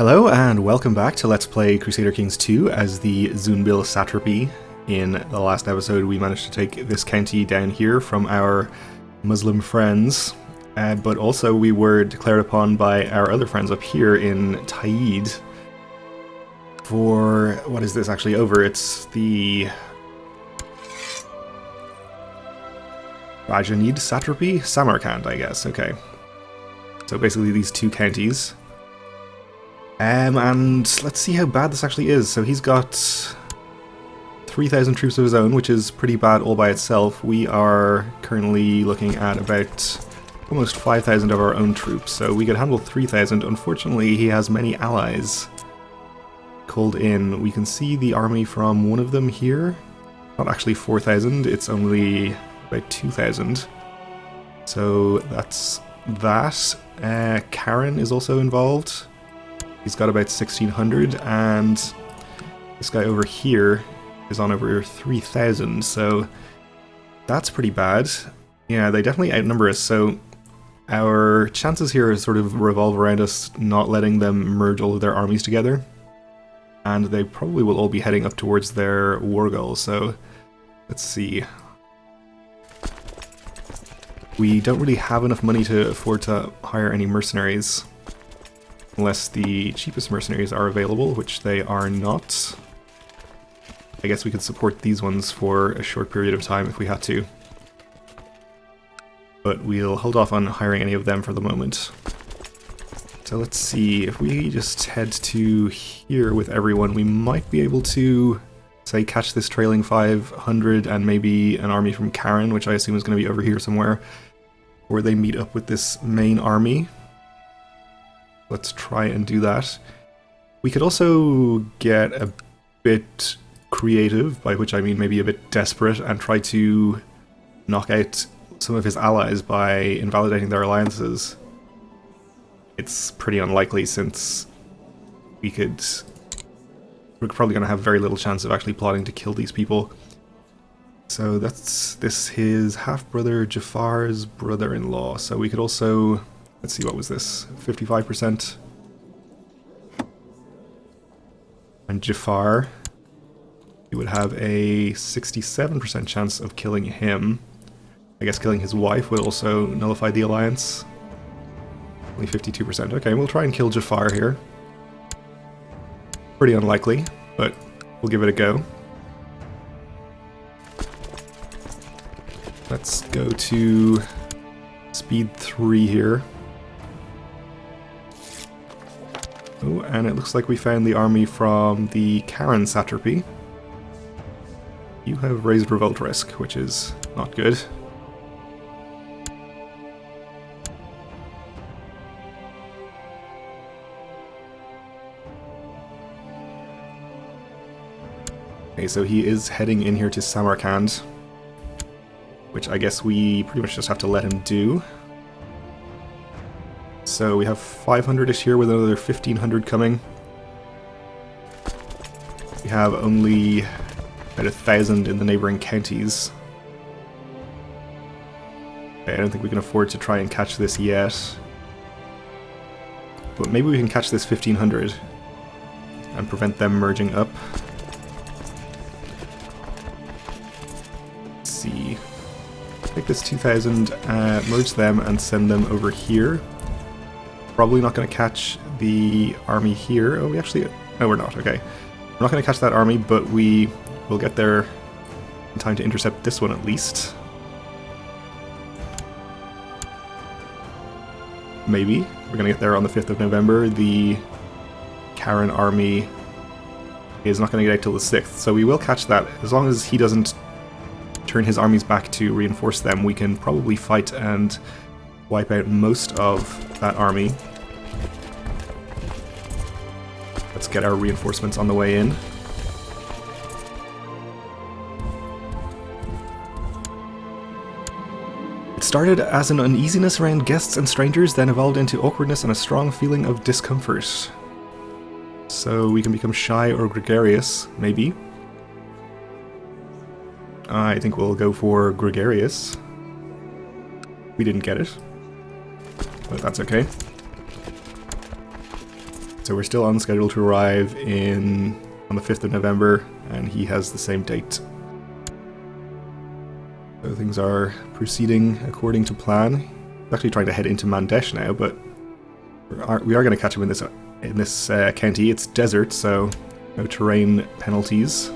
Hello and welcome back to Let's Play Crusader Kings 2 as the Zunbil satrapy. In the last episode we managed to take this county down here from our Muslim friends, but also we were declared upon by our other friends up here in Taid for... what is this actually over? It's the Rajanid satrapy? Samarkand, I guess, okay. So basically these two counties. And let's see how bad this actually is. So he's got 3,000 troops of his own, which is pretty bad all by itself. We are currently looking at about almost 5,000 of our own troops, so we could handle 3,000. Unfortunately, he has many allies called in. We can see the army from one of them here. Not actually 4,000, it's only about 2,000. So that's that. Karen is also involved. He's got about 1,600, and this guy over here is on over 3,000, so that's pretty bad. Yeah, they definitely outnumber us, so our chances here sort of revolve around us not letting them merge all of their armies together, and they probably will all be heading up towards their war goal, so let's see. We don't really have enough money to afford to hire any mercenaries. Unless the cheapest mercenaries are available, which they are not. I guess we could support these ones for a short period of time if we had to. But we'll hold off on hiring any of them for the moment. So let's see, if we just head to here with everyone, we might be able to, say, catch this trailing 500 and maybe an army from Karen, which I assume is going to be over here somewhere, where they meet up with this main army. Let's try and do that. We could also get a bit creative, by which I mean maybe a bit desperate, and try to knock out some of his allies by invalidating their alliances. It's pretty unlikely since we're probably going to have very little chance of actually plotting to kill these people. So that's his half-brother Jafar's brother-in-law, so we could also... let's see, what was this? 55%. And Jafar, we would have a 67% chance of killing him. I guess killing his wife would also nullify the alliance. Only 52%. Okay, we'll try and kill Jafar here. Pretty unlikely, but we'll give it a go. Let's go to speed 3 here. Oh, and it looks like we found the army from the Karen satrapy. You have raised revolt risk, which is not good. Okay, so he is heading in here to Samarkand, which I guess we pretty much just have to let him do. So we have 500-ish here with another 1,500 coming. We have only about 1,000 in the neighboring counties. Okay, I don't think we can afford to try and catch this yet. But maybe we can catch this 1,500 and prevent them merging up. Let's see. Take this 2,000, merge them and send them over here. Probably not going to catch the army here. Oh, we actually... no, we're not. Okay. We're not going to catch that army, but we will get there in time to intercept this one at least. Maybe. We're going to get there on the 5th of November. The Karen army is not going to get out till the 6th, so we will catch that. As long as he doesn't turn his armies back to reinforce them, we can probably fight and wipe out most of that army. Let's get our reinforcements on the way in. It started as an uneasiness around guests and strangers, then evolved into awkwardness and a strong feeling of discomfort. So we can become shy or gregarious, maybe. I think we'll go for gregarious. We didn't get it, but that's okay. So we're still on schedule to arrive on the 5th of November, and he has the same date. So things are proceeding according to plan. He's actually trying to head into Mandesh now, but we are going to catch him in this county. It's desert, so no terrain penalties.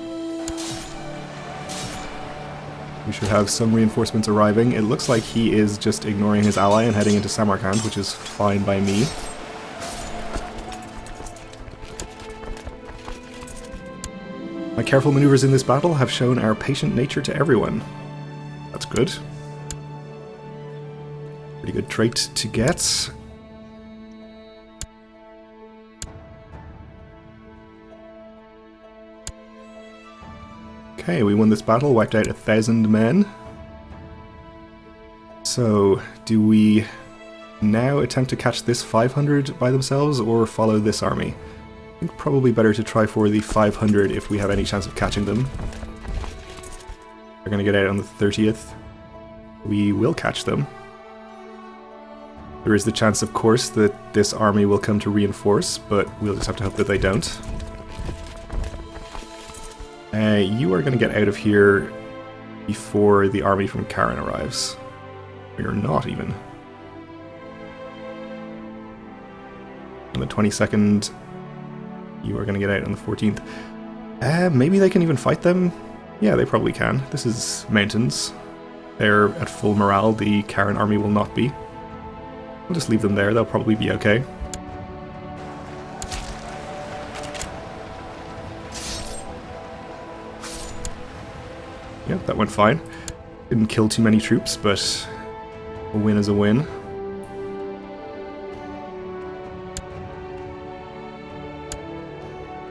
We should have some reinforcements arriving. It looks like he is just ignoring his ally and heading into Samarkand, which is fine by me. My careful maneuvers in this battle have shown our patient nature to everyone. That's good. Pretty good trait to get. Okay, we won this battle, wiped out 1,000 men. So, do we now attempt to catch this 500 by themselves, or follow this army? I think probably better to try for the 500 if we have any chance of catching them. They're going to get out on the 30th. We will catch them. There is the chance, of course, that this army will come to reinforce, but we'll just have to hope that they don't. You are going to get out of here before the army from Karen arrives. Or not even. On the 22nd, you are going to get out on the 14th. Maybe they can even fight them? Yeah, they probably can. This is mountains. They're at full morale. The Karen army will not be. We'll just leave them there. They'll probably be okay. Yep, that went fine. Didn't kill too many troops, but a win is a win.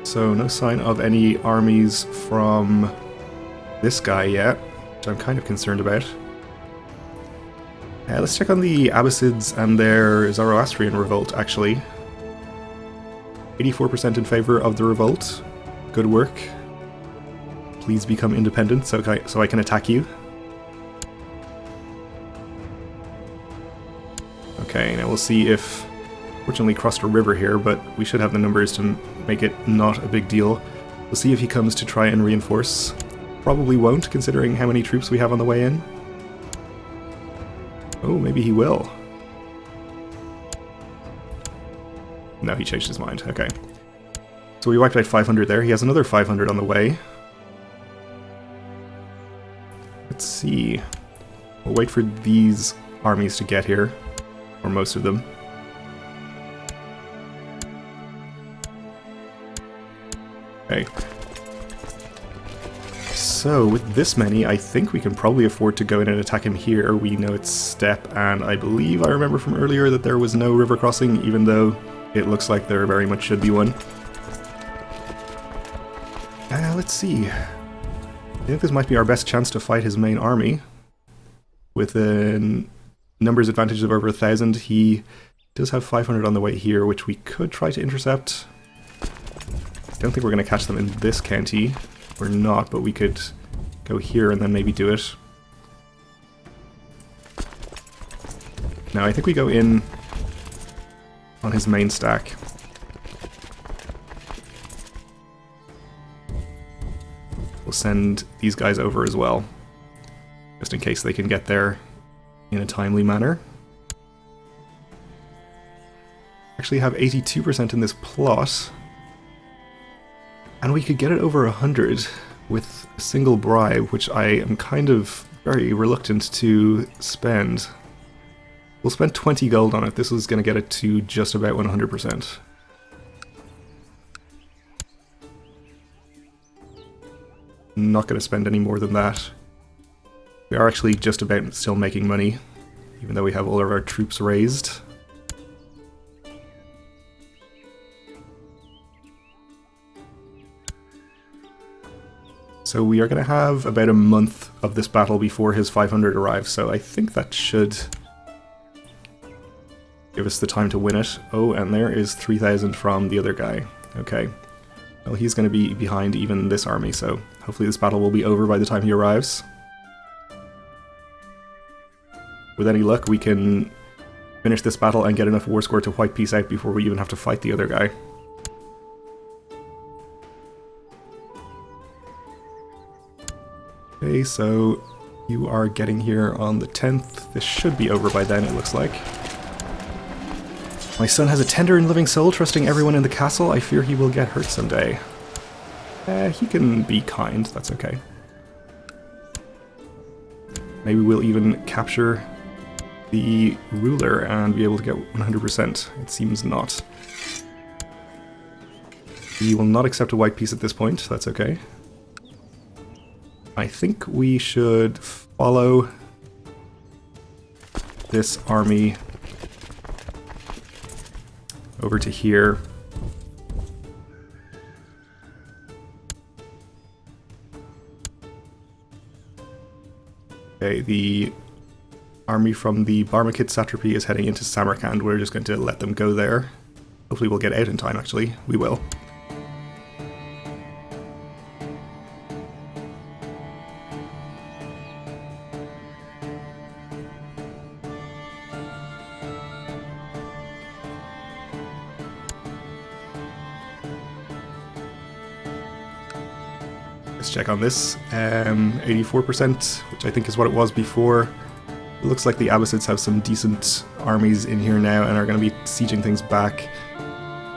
So no sign of any armies from this guy yet, which I'm kind of concerned about. Let's check on the Abbasids and their Zoroastrian revolt, actually. 84% in favor of the revolt. Good work. Please become independent so I can attack you. Okay, now we'll see if... Fortunately crossed a river here, but we should have the numbers to make it not a big deal. We'll see if he comes to try and reinforce. Probably won't, considering how many troops we have on the way in. Oh, maybe he will. No, he changed his mind. Okay. So we wiped out 500 there. He has another 500 on the way. Let's see. We'll wait for these armies to get here. Or most of them. Okay. So, with this many, I think we can probably afford to go in and attack him here. We know it's steppe, and I believe I remember from earlier that there was no river crossing, even though it looks like there very much should be one. Let's see. I think this might be our best chance to fight his main army. With a numbers advantage of over 1,000, he does have 500 on the way here, which we could try to intercept. I don't think we're going to catch them in this county. We're not, but we could go here and then maybe do it. Now, I think we go in on his main stack. We'll send these guys over as well, just in case they can get there in a timely manner. Actually have 82% in this plot. And we could get it over 100 with a single bribe, which I am kind of very reluctant to spend. We'll spend 20 gold on it. This is going to get it to just about 100%. Not going to spend any more than that. We are actually just about still making money, even though we have all of our troops raised. So we are going to have about a month of this battle before his 500 arrives, so I think that should give us the time to win it. Oh, and there is 3,000 from the other guy. Okay. Well, he's going to be behind even this army, so hopefully this battle will be over by the time he arrives. With any luck, we can finish this battle and get enough war score to wipe peace out before we even have to fight the other guy. Okay, so you are getting here on the 10th. This should be over by then, it looks like. My son has a tender and living soul, trusting everyone in the castle. I fear he will get hurt someday. He can be kind, that's okay. Maybe we'll even capture the ruler and be able to get 100%. It seems not. We will not accept a white piece at this point, that's okay. I think we should follow this army over to here. Okay, the army from the Barmakit satrapy is heading into Samarkand. We're just going to let them go there. Hopefully we'll get out in time, actually. We will. Let's check on this. 84%, which I think is what it was before. It looks like the Abbasids have some decent armies in here now and are going to be sieging things back.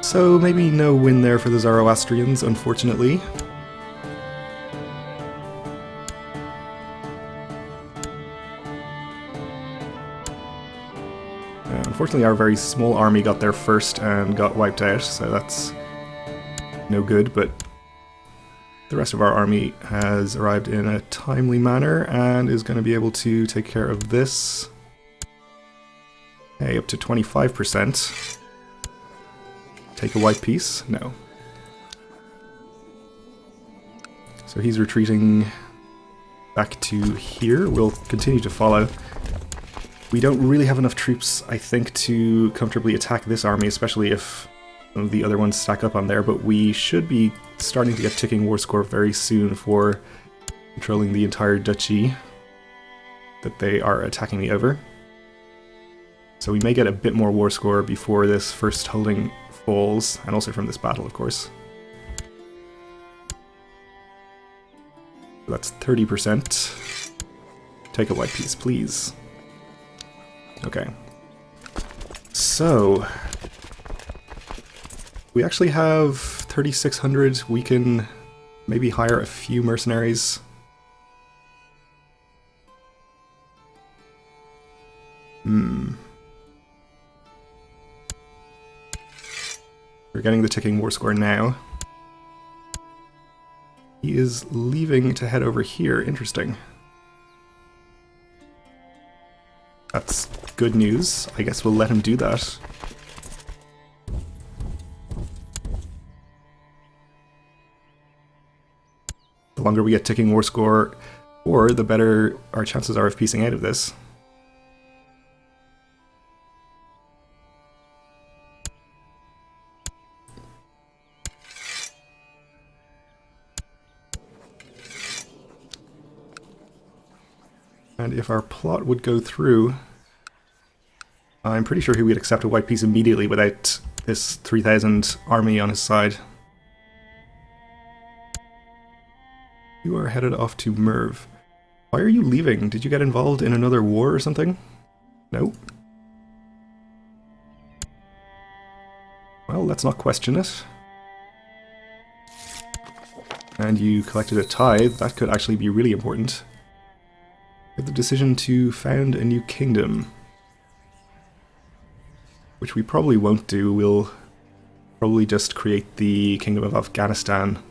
So maybe no win there for the Zoroastrians, unfortunately. Unfortunately, our very small army got there first and got wiped out, so that's no good, but the rest of our army has arrived in a timely manner and is going to be able to take care of this. Okay, up to 25%. Take a white piece? No. So he's retreating back to here. We'll continue to follow. We don't really have enough troops, I think, to comfortably attack this army, especially if some of the other ones stack up on there, but we should be starting to get ticking war score very soon for controlling the entire duchy that they are attacking me over. So we may get a bit more war score before this first holding falls, and also from this battle, of course. That's 30%. Take a white piece, please. Okay. So we actually have 3,600. We can maybe hire a few mercenaries. We're getting the ticking war score now. He is leaving to head over here. Interesting. That's good news. I guess we'll let him do that. The longer we get ticking war score, or the better our chances are of piecing out of this. And if our plot would go through, I'm pretty sure he would accept a white piece immediately without this 3,000 army on his side. You are headed off to Merv. Why are you leaving? Did you get involved in another war or something? No? Well, let's not question it. And you collected a tithe. That could actually be really important. You have the decision to found a new kingdom. Which we probably won't do. We'll probably just create the Kingdom of Afghanistan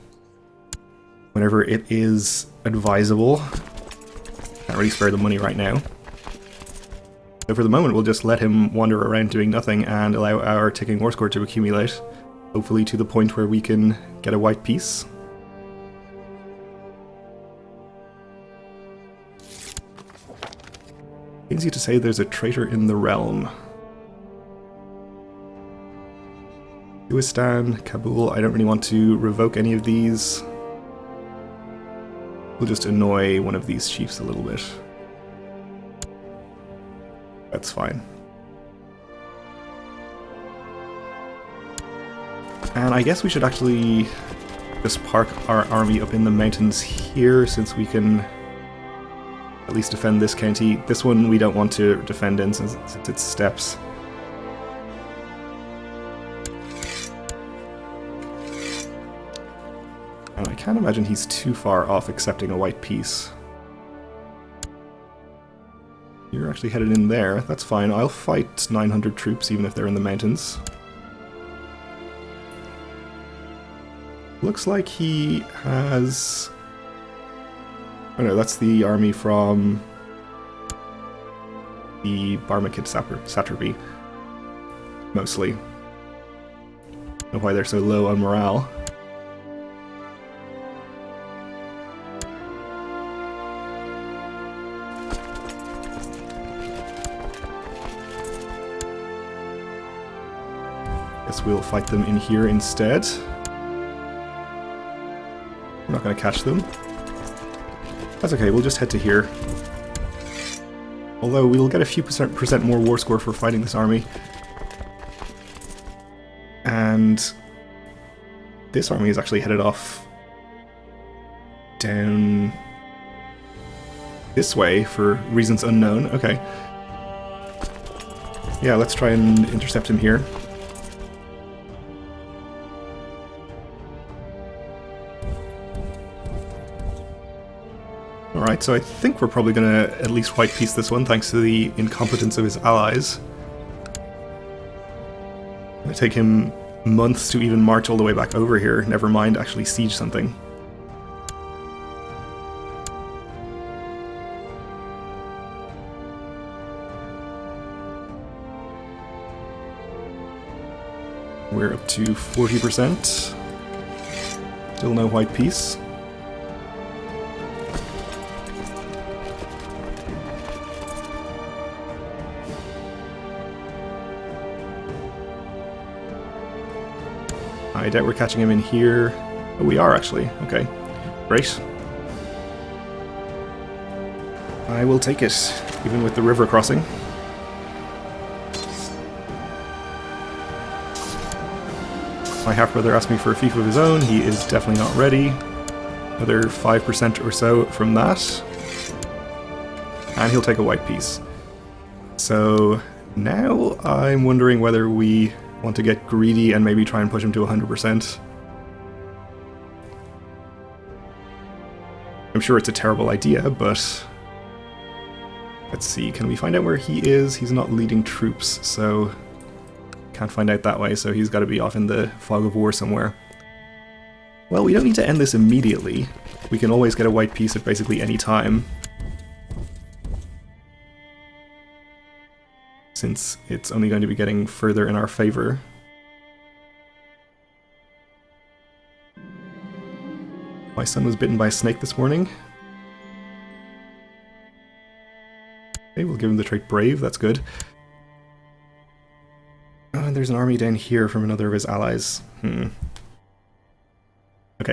whenever it is advisable. Can't really spare the money right now. So for the moment we'll just let him wander around doing nothing and allow our ticking war score to accumulate, hopefully to the point where we can get a white piece. Pains you to say there's a traitor in the realm. Uistan, Kabul, I don't really want to revoke any of these. We'll just annoy one of these chiefs a little bit. That's fine. And I guess we should actually just park our army up in the mountains here, since we can at least defend this county. This one we don't want to defend in since it's steppes. And I can't imagine he's too far off accepting a white peace. You're actually headed in there. That's fine. I'll fight 900 troops even if they're in the mountains. Looks like he has... Oh no, that's the army from the Barmakid satrapy, mostly. I don't know why they're so low on morale. Guess we'll fight them in here instead. We're not going to catch them. That's okay, we'll just head to here. Although we'll get a few percent more war score for fighting this army. And this army is actually headed off down this way for reasons unknown. Okay. Yeah, let's try and intercept him here. Alright, so I think we're probably going to at least white peace this one, thanks to the incompetence of his allies. It's going to take him months to even march all the way back over here, never mind actually siege something. We're up to 40%. Still no white peace. I doubt we're catching him in here. Oh, we are actually. Okay. Great. I will take it, even with the river crossing. My half-brother asked me for a fief of his own. He is definitely not ready. Another 5% or so from that. And he'll take a white piece. So now I'm wondering whether we want to get greedy and maybe try and push him to 100%. I'm sure it's a terrible idea, but let's see, can we find out where he is? He's not leading troops, so can't find out that way, so he's got to be off in the fog of war somewhere. Well, we don't need to end this immediately. We can always get a white piece at basically any time, since it's only going to be getting further in our favor. My son was bitten by a snake this morning. Okay, we'll give him the trait Brave, that's good. Oh, and there's an army down here from another of his allies. Okay,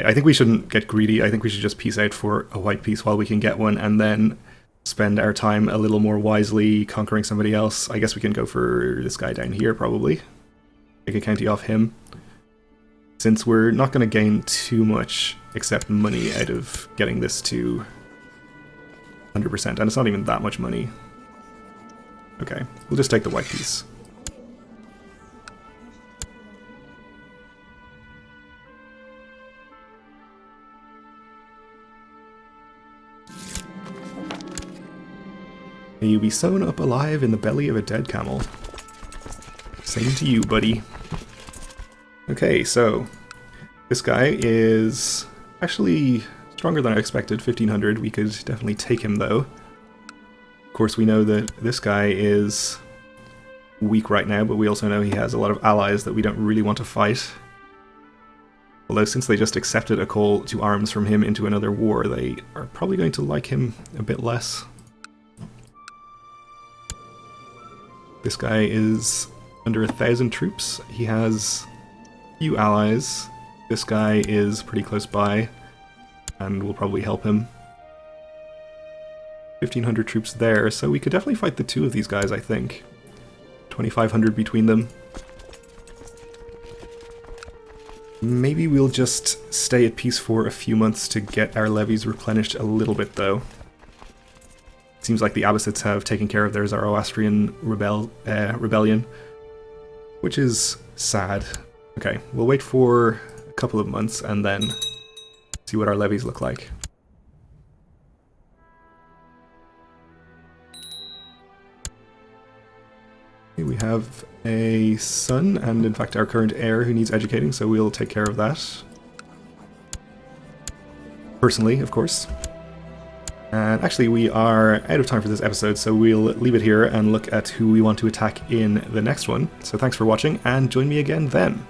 I think we shouldn't get greedy. I think we should just peace out for a white piece while we can get one, and then spend our time a little more wisely conquering somebody else. I guess we can go for this guy down here, probably. Take a county off him. Since we're not going to gain too much except money out of getting this to 100%, and it's not even that much money. Okay, we'll just take the white piece. May you be sewn up alive in the belly of a dead camel. Same to you, buddy. Okay, so this guy is actually stronger than I expected, 1500. We could definitely take him, though. Of course, we know that this guy is weak right now, but we also know he has a lot of allies that we don't really want to fight. Although, since they just accepted a call to arms from him into another war, they are probably going to like him a bit less. This guy is under 1,000 troops. He has a few allies. This guy is pretty close by and will probably help him. 1,500 troops there, so we could definitely fight the two of these guys, I think. 2,500 between them. Maybe we'll just stay at peace for a few months to get our levies replenished a little bit, though. seems like the Abbasids have taken care of their Zoroastrian rebellion, which is sad. Okay, we'll wait for a couple of months and then see what our levies look like. Okay, we have a son, and in fact our current heir who needs educating, so we'll take care of that. Personally, of course. And actually we are out of time for this episode, so we'll leave it here and look at who we want to attack in the next one. So thanks for watching, and join me again then.